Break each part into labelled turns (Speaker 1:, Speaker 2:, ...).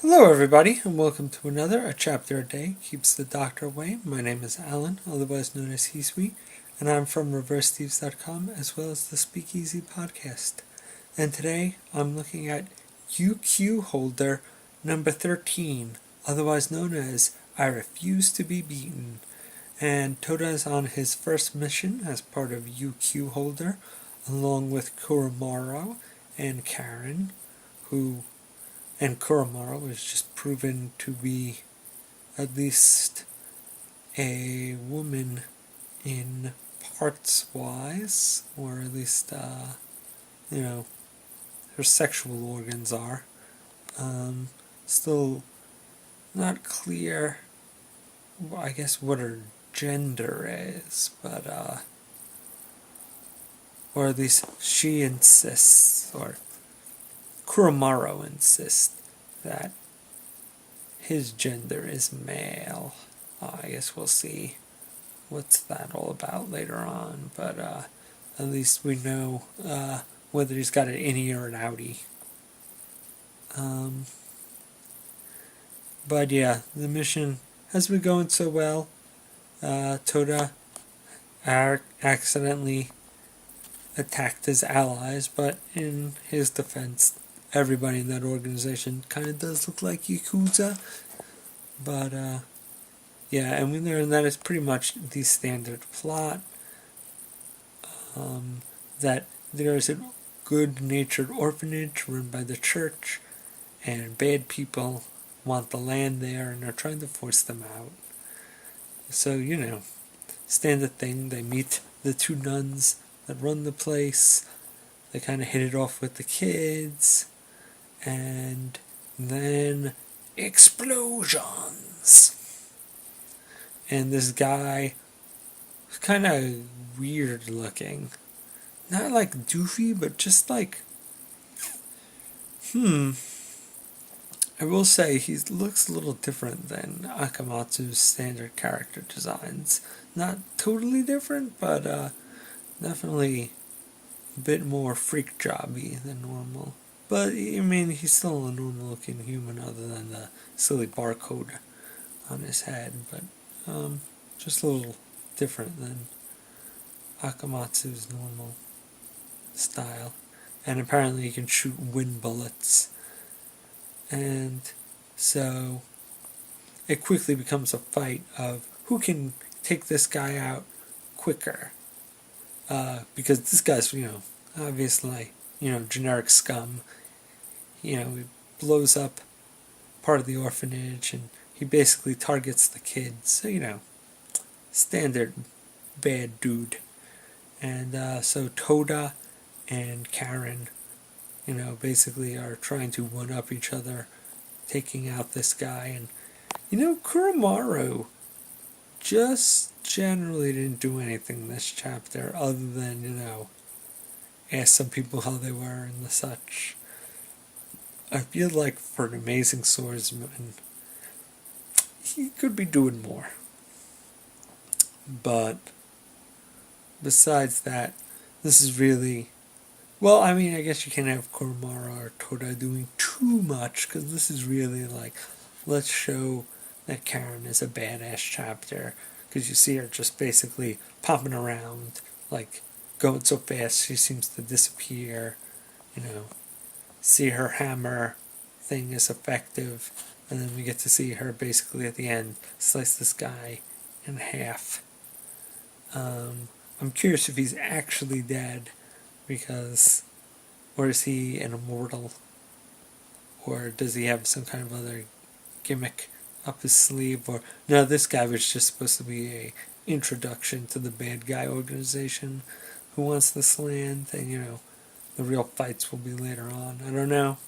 Speaker 1: Hello everybody, and welcome to another A Chapter a Day Keeps the Doctor Away. My name is Alan, otherwise known as HeSweet, and I'm from ReverseThieves.com as well as the Speakeasy podcast. And today I'm looking at UQ holder number 13, otherwise known as I Refuse to Be Beaten. And Toda is on his first mission as part of UQ holder, along with Kuromaro and Karen, who and Kuromaro is just proven to be at least a woman in parts wise, or at least, her sexual organs are. Still not clear, I guess, what her gender is, but, or at least she insists, or Kuromaro insists that his gender is male. I guess we'll see what's that all about later on, but at least we know whether he's got an innie or an outie. But yeah, the mission has been going so well. Toda accidentally attacked his allies, but in his defense, everybody in that organization kind of does look like Yakuza. But yeah, and we learn that it's pretty much the standard plot. That there is a good-natured orphanage run by the church, and bad people want the land there and are trying to force them out. So, standard thing, they meet the two nuns that run the place, they kind of hit it off with the kids, and then explosions. And this guy was kind of weird looking. Not like doofy, but just like, I will say he looks a little different than Akamatsu's standard character designs. Not totally different, but definitely a bit more freak jobby than normal. But I mean, he's still a normal looking human other than the silly barcode on his head. But just a little different than Akamatsu's normal style. And apparently he can shoot wind bullets. And so it quickly becomes a fight of who can take this guy out quicker. Because this guy's, obviously, generic scum. He blows up part of the orphanage and he basically targets the kids. So, standard bad dude. And so Toda and Karen, basically are trying to one-up each other, taking out this guy. And, Kuramaru just generally didn't do anything this chapter other than, ask some people how they were and the such. I feel like for an amazing swordsman, he could be doing more. But besides that, this is really... Well, I mean, I guess you can't have Kuromaro or Toda doing too much, because this is really like, let's show that Karen is a badass chapter, because you see her just basically popping around, like, going so fast she seems to disappear, see her hammer thing is effective, and then we get to see her basically at the end slice this guy in half. I'm curious if he's actually dead, because, or is he an immortal, or does he have some kind of other gimmick up his sleeve, or no, this guy was just supposed to be a introduction to the bad guy organization who wants this land, and the real fights will be later on. I don't know.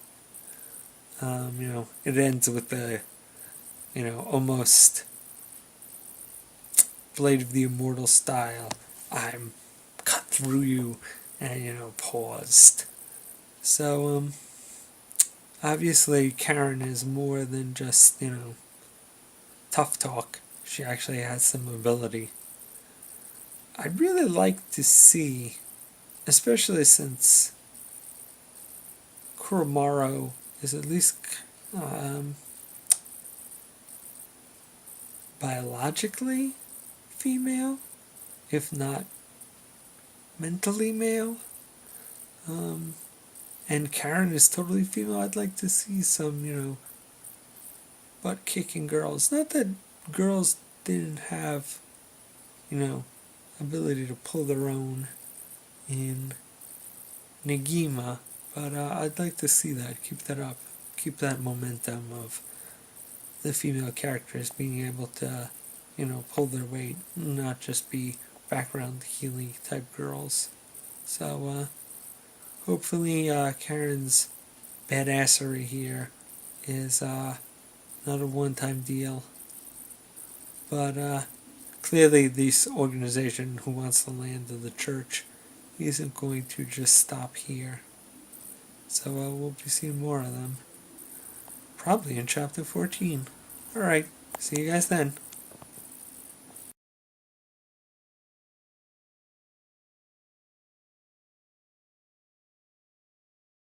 Speaker 1: It ends with the, almost Blade of the Immortal style. I'm cut through you, and paused. So obviously Karen is more than just tough talk. She actually has some ability. I'd really like to see, especially since Kuromaro is at least um, biologically female, if not mentally male. Um, and Karen is totally female. I'd like to see some, butt kicking girls. Not that girls didn't have, you know, ability to pull their own in Negima, but I'd like to see that. Keep that up. Keep that momentum of the female characters being able to, pull their weight, not just be background healing type girls. So hopefully Karen's badassery here is not a one-time deal, but clearly this organization who wants the land of the church isn't going to just stop here. So we'll be seeing more of them. Probably in chapter 14. Alright, see you guys then.